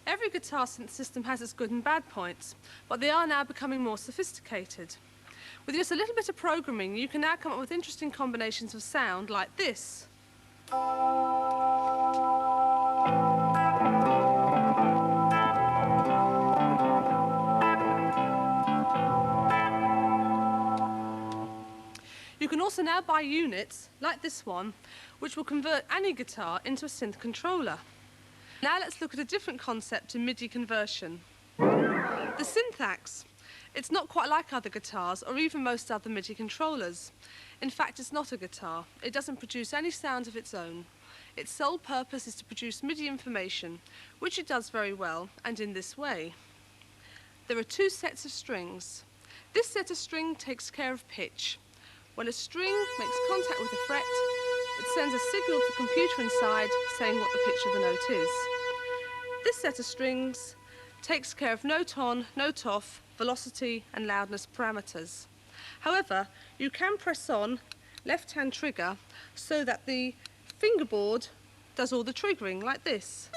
Every guitar synth system has its good and bad points, but they are now becoming more sophisticated. With just a little bit of programming, you can now come up with interesting combinations of sound like this. You can also now buy units, like this one, which will convert any guitar into a synth controller. Now let's look at a different concept in MIDI conversion. The SYNTHAXE. It's not quite like other guitars or even most other MIDI controllers. In fact, it's not a guitar. It doesn't produce any sound of its own. Its sole purpose is to produce MIDI information, which it does very well, and in this way. There are two sets of strings. This set of string takes care of pitch. When a string makes contact with a fret, it sends a signal to the computer inside saying what the pitch of the note is. This set of strings takes care of note on, note off, velocity and loudness parameters. However, you can press on left-hand trigger so that the fingerboard does all the triggering, like this.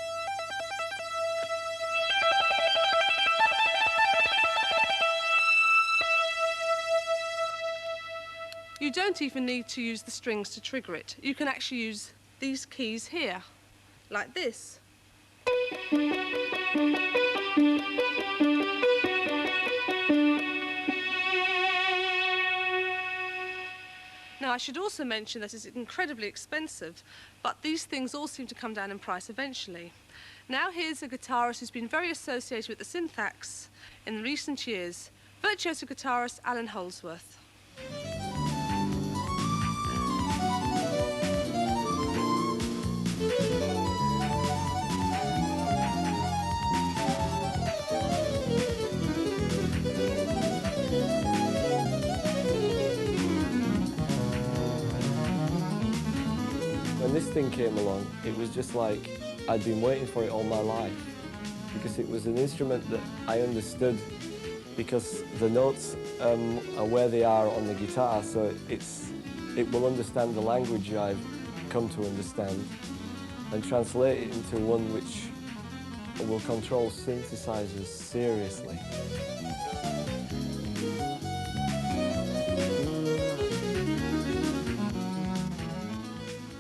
You don't even need to use the strings to trigger it. You can actually use these keys here, like this. Now, I should also mention that it's incredibly expensive, but these things all seem to come down in price eventually. Now here's a guitarist who's been very associated with the SYNTHAXE in recent years, virtuoso guitarist Alan Holdsworth. When this thing came along, it was just like I'd been waiting for it all my life, because it was an instrument that I understood, because the notes are where they are on the guitar, so it will understand the language I've come to understand and translate it into one which will control synthesizers seriously.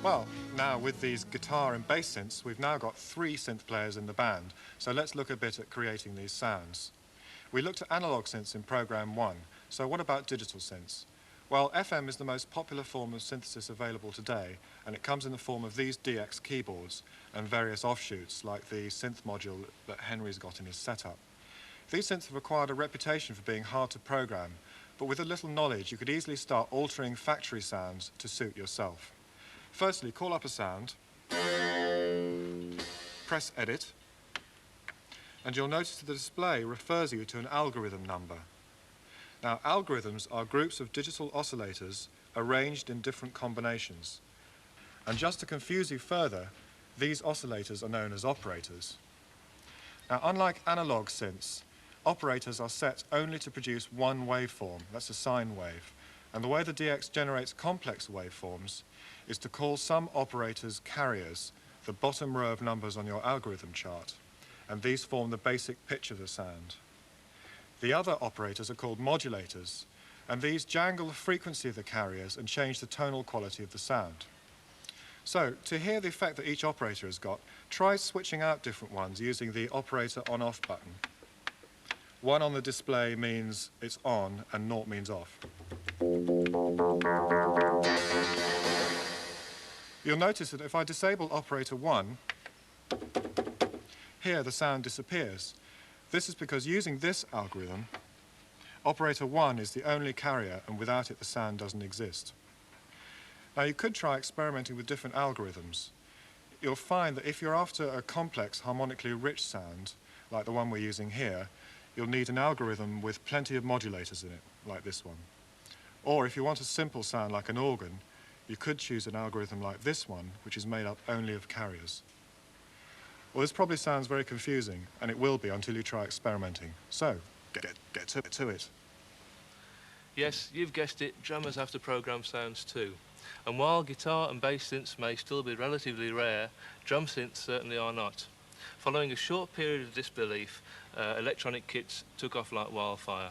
Well, now with these guitar and bass synths, we've now got 3 synth players in the band, so let's look a bit at creating these sounds. We looked at analog synths in program 1, so what about digital synths? Well, FM is the most popular form of synthesis available today, and it comes in the form of these DX keyboards and various offshoots like the synth module that Henry's got in his setup. These synths have acquired a reputation for being hard to program, but with a little knowledge you could easily start altering factory sounds to suit yourself. Firstly, call up a sound, press Edit, and you'll notice that the display refers you to an algorithm number. Now, algorithms are groups of digital oscillators arranged in different combinations. And just to confuse you further, these oscillators are known as operators. Now, unlike analog synths, operators are set only to produce one waveform, that's a sine wave. And the way the DX generates complex waveforms is to call some operators carriers, the bottom row of numbers on your algorithm chart, and these form the basic pitch of the sound. The other operators are called modulators, and these jangle the frequency of the carriers and change the tonal quality of the sound. So, to hear the effect that each operator has got, try switching out different ones using the operator on-off button. 1 on the display means it's on, and 0 means off. You'll notice that if I disable operator 1, here the sound disappears. This is because using this algorithm, operator 1 is the only carrier, and without it the sound doesn't exist. Now, you could try experimenting with different algorithms. You'll find that if you're after a complex, harmonically rich sound, like the one we're using here, you'll need an algorithm with plenty of modulators in it, like this one. Or if you want a simple sound like an organ, you could choose an algorithm like this one, which is made up only of carriers. Well, this probably sounds very confusing, and it will be until you try experimenting. So, get to it. Yes, you've guessed it, drummers have to program sounds too. And while guitar and bass synths may still be relatively rare, drum synths certainly are not. Following a short period of disbelief, electronic kits took off like wildfire.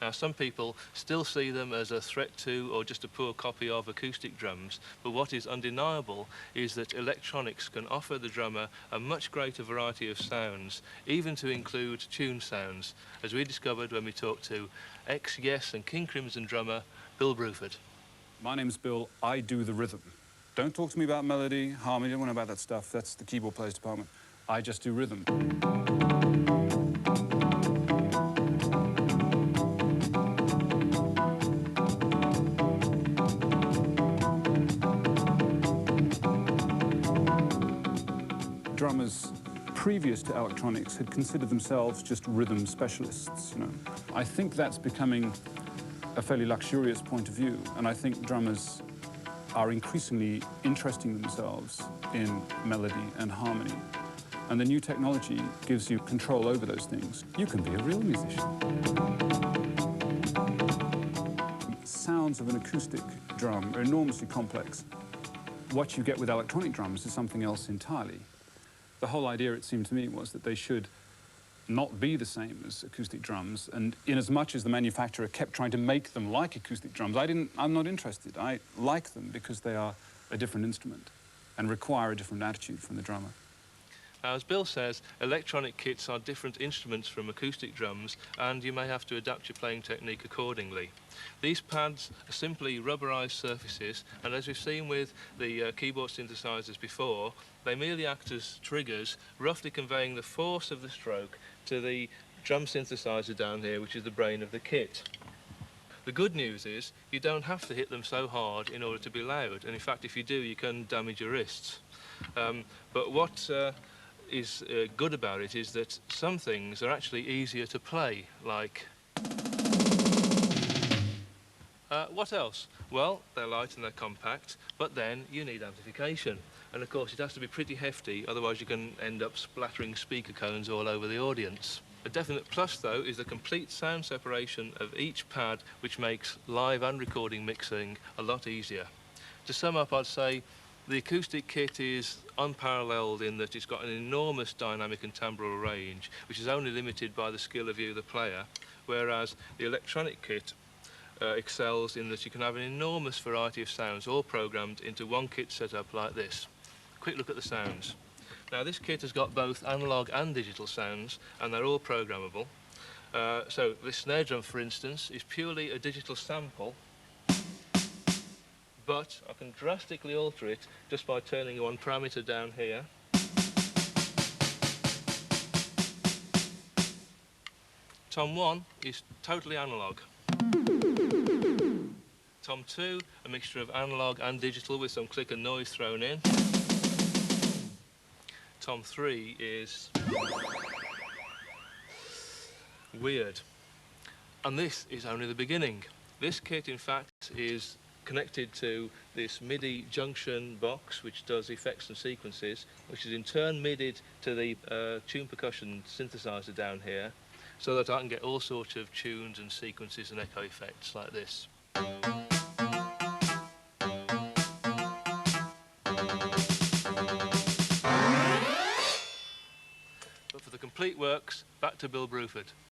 Now, some people still see them as a threat to or just a poor copy of acoustic drums, but what is undeniable is that electronics can offer the drummer a much greater variety of sounds, even to include tune sounds, as we discovered when we talked to ex-Yes and King Crimson drummer Bill Bruford. My name's Bill. I do the rhythm. Don't talk to me about melody, harmony, don't worry about that stuff. That's the keyboard player's department. I just do rhythm. Drummers previous to electronics had considered themselves just rhythm specialists, you know. I think that's becoming a fairly luxurious point of view, and I think drummers are increasingly interesting themselves in melody and harmony. And the new technology gives you control over those things. You can be a real musician. Sounds of an acoustic drum are enormously complex. What you get with electronic drums is something else entirely. The whole idea, it seemed to me, was that they should not be the same as acoustic drums, and in as much as the manufacturer kept trying to make them like acoustic drums, I'm not interested. I like them because they are a different instrument and require a different attitude from the drummer. Now, as Bill says, electronic kits are different instruments from acoustic drums, and you may have to adapt your playing technique accordingly. These pads are simply rubberized surfaces, and as we've seen with the keyboard synthesizers before, they merely act as triggers, roughly conveying the force of the stroke to the drum synthesizer down here, which is the brain of the kit. The good news is you don't have to hit them so hard in order to be loud, and in fact, if you do, you can damage your wrists. But what is good about it is that some things are actually easier to play, like... what else? Well, they're light and they're compact, but then you need amplification. And of course, it has to be pretty hefty, otherwise you can end up splattering speaker cones all over the audience. A definite plus, though, is the complete sound separation of each pad, which makes live and recording mixing a lot easier. To sum up, I'd say the acoustic kit is unparalleled in that it's got an enormous dynamic and timbral range, which is only limited by the quill of you, the player, whereas the electronic kit excels in that you can have an enormous variety of sounds all programmed into one kit setup like this. Quick look at the sounds. Now, this kit has got both analog and digital sounds, and they're all programmable. So this snare drum, for instance, is purely a digital sample, but I can drastically alter it just by turning one parameter down here. Tom 1 is totally analog. Tom 2, a mixture of analog and digital with some click and noise thrown in. Tom 3 is weird. And this is only the beginning. This kit, in fact, is connected to this MIDI junction box, which does effects and sequences, which is in turn MIDI'd to the tune percussion synthesizer down here, so that I can get all sorts of tunes and sequences and echo effects like this. But for the complete works, back to Bill Bruford.